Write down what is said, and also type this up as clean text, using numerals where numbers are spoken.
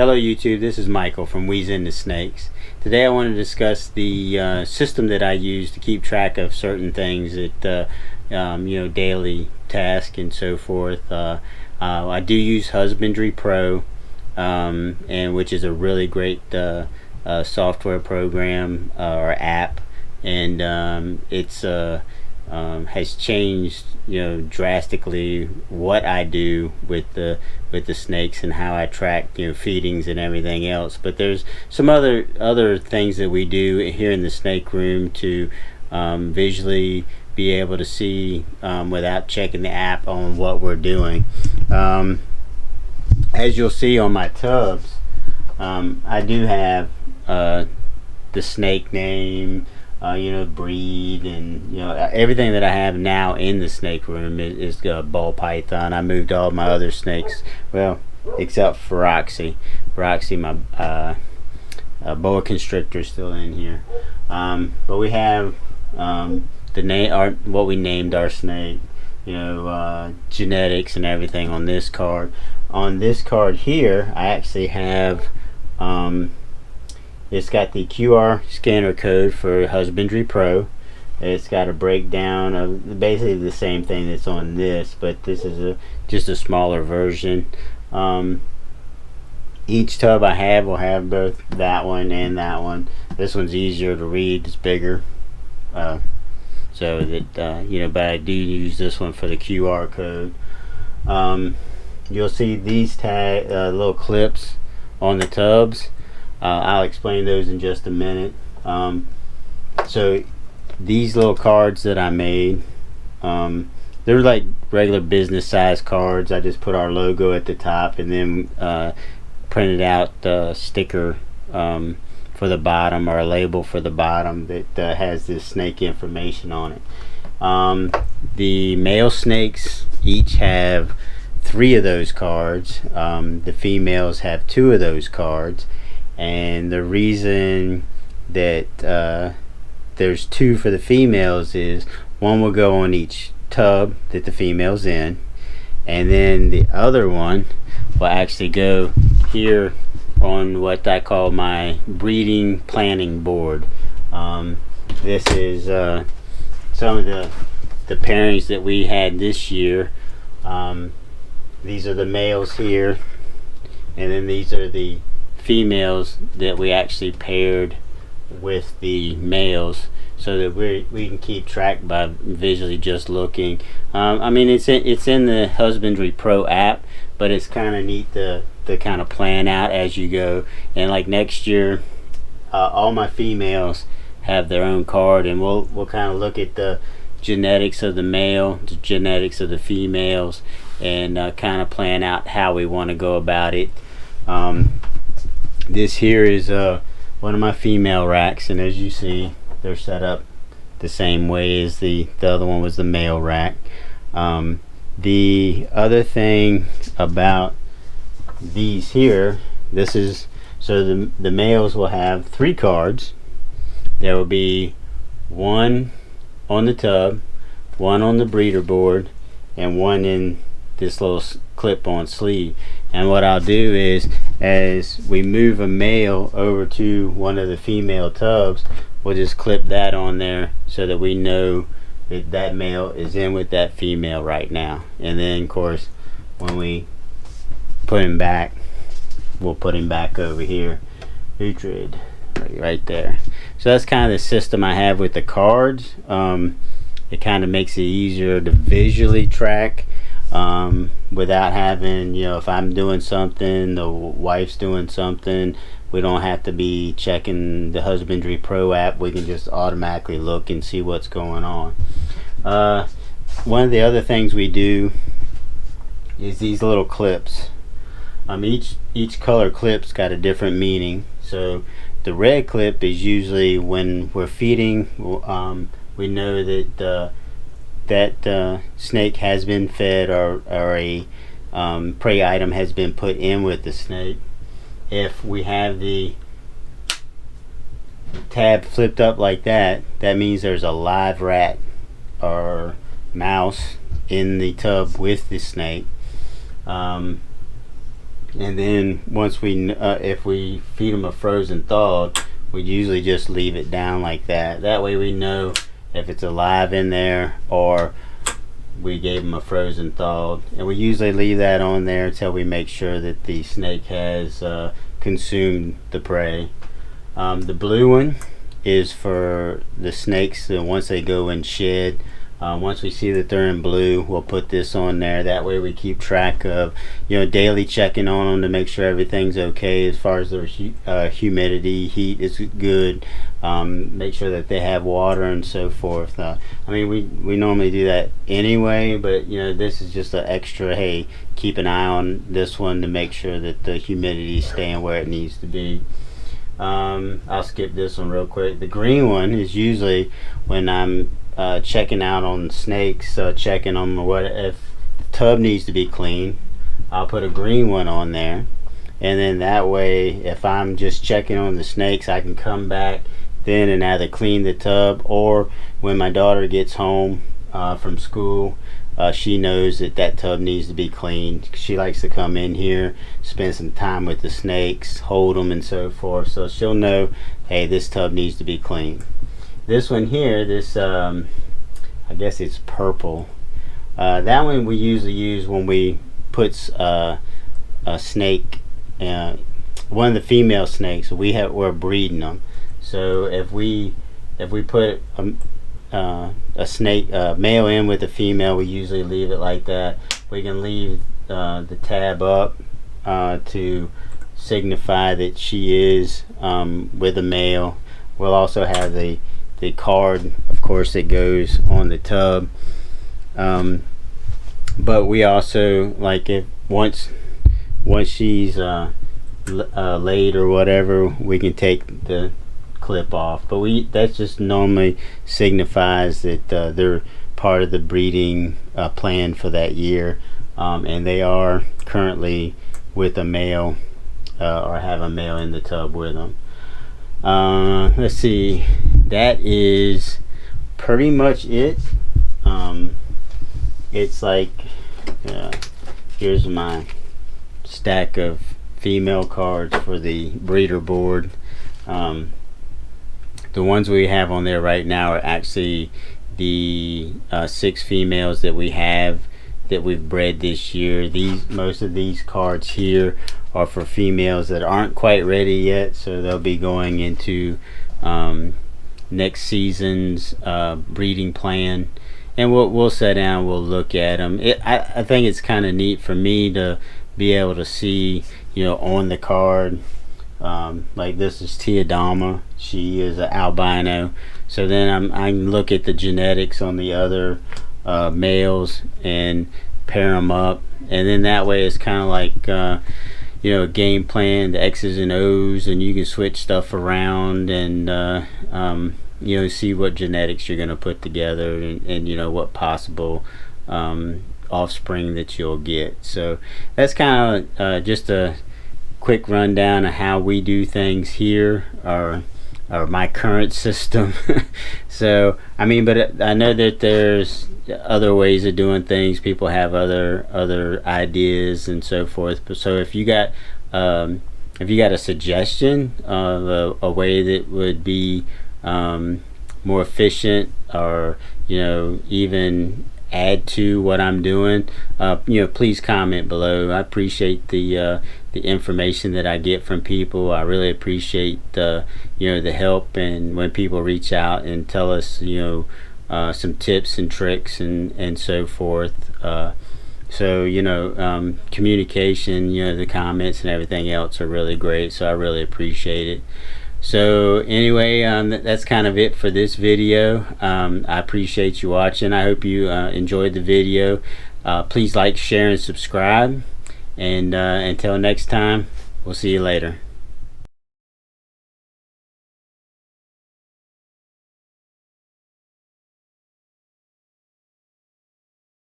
Hello YouTube, this is Michael from We's Into Snakes. Today I want to discuss the system that I use to keep track of certain things that daily tasks and so forth. I do use Husbandry Pro, and which is a really great software program or app, and it's has changed drastically what I do with the snakes and how I track feedings and everything else. But there's some other things that we do here in the snake room to visually be able to see without checking the app on what we're doing. As you'll see on my tubs, I do have the snake name, breed, and everything that I have now in the snake room is ball python. I moved all my other snakes, well, except for Roxy. My boa constrictor is still in here. But we have what we named our snake, genetics and everything on this card. On this card here, I actually have it's got the QR scanner code for Husbandry Pro. It's got a breakdown of basically the same thing that's on this, but this is just a smaller version. Each tub I have will have both that one and that one. This one's easier to read, it's bigger, so that but I do use this one for the QR code. You'll see these little clips on the tubs. I'll explain those in just a minute. So these little cards that I made, they're like regular business size cards. I just put our logo at the top and then printed out a sticker for the bottom, or a label for the bottom that has this snake information on it. The male snakes each have 3 of those cards. The females have 2 of those cards. And the reason that there's 2 for the females is one will go on each tub that the female's in, and then the other one will actually go here on what I call my breeding planning board. This is some of the pairings that we had this year. These are the males here, and then these are the females that we actually paired with the males, so that we can keep track by visually just looking. I mean, it's in the Husbandry Pro app, but it's kind of neat to kind of plan out as you go. And like next year, all my females have their own card, and we'll kind of look at the genetics of the male, the genetics of the females, and kind of plan out how we want to go about it. This here is one of my female racks, and as you see, they're set up the same way as the other one was the male rack. The other thing about these here, this is so the males will have 3 cards. There will be 1 on the tub, 1 on the breeder board, and 1 in this little clip-on sleeve. And what I'll do is, as we move a male over to one of the female tubs, we'll just clip that on there so that we know that that male is in with that female right now. And then of course when we put him back, we'll put him back over here, Uhtred, right there. So that's kind of the system I have with the cards. It kind of makes it easier to visually track, without having, if I'm doing something, the wife's doing something, we don't have to be checking the Husbandry Pro app. We can just automatically look and see what's going on. One of the other things we do is these little clips. Each color clip's got a different meaning. So the red clip is usually when we're feeding. We know that that snake has been fed, or a prey item has been put in with the snake. If we have the tab flipped up like that, that means there's a live rat or mouse in the tub with the snake. And then once we if we feed them a frozen thawed, we usually just leave it down like that. That way we know if it's alive in there or we gave them a frozen thawed. And we usually leave that on there until we make sure that the snake has consumed the prey. The blue one is for the snakes once they go and shed. Once we see that they're in blue, we'll put this on there. That way we keep track of, daily checking on them to make sure everything's okay as far as their humidity, heat is good, make sure that they have water and so forth. We normally do that anyway, but this is just an extra, hey, keep an eye on this one to make sure that the humidity is staying where it needs to be. I'll skip this one real quick. The green one is usually when I'm checking out on snakes, checking on what if the tub needs to be clean. I'll put a green one on there, and then that way if I'm just checking on the snakes, I can come back then and either clean the tub, or when my daughter gets home from school, she knows that tub needs to be cleaned. She likes to come in here, spend some time with the snakes, hold them and so forth, so she'll know, hey, this tub needs to be cleaned. This one here, this I guess it's purple. That one we usually use when we put a snake, one of the female snakes. We're breeding them. So if we put a snake male in with a female, we usually leave it like that. We can leave the tab up to signify that she is with a male. We'll also have the card, of course, that goes on the tub, but we also, like, if once she's laid or whatever, we can take the clip off, but that just normally signifies that they're part of the breeding plan for that year, and they are currently with a male or have a male in the tub with them. Let's see, that is pretty much it. It's like, here's my stack of female cards for the breeder board. The ones we have on there right now are actually the 6 females that we've bred this year. Most of these cards here are for females that aren't quite ready yet, so they'll be going into next season's breeding plan, and we'll sit down, we'll look at them. I think it's kind of neat for me to be able to see, on the card, like this is Tiadama. She is an albino, so then I can look at the genetics on the other males and pair them up, and then that way it's kind of like a game plan, the X's and O's, and you can switch stuff around and see what genetics you're going to put together, and what possible offspring that you'll get. So that's kind of just a quick rundown of how we do things here, or my current system. So but I know that there's other ways of doing things. People have other ideas and so forth. So if you got a suggestion of a way that would be more efficient, or even add to what I'm doing, please comment below. I appreciate the information that I get from people. I really appreciate the help, and when people reach out and tell us some tips and tricks and so forth. Communication, the comments and everything else are really great, so I really appreciate it. So anyway, that's kind of it for this video. I appreciate you watching. I hope you enjoyed the video. Please like, share, and subscribe, and until next time, we'll see you later.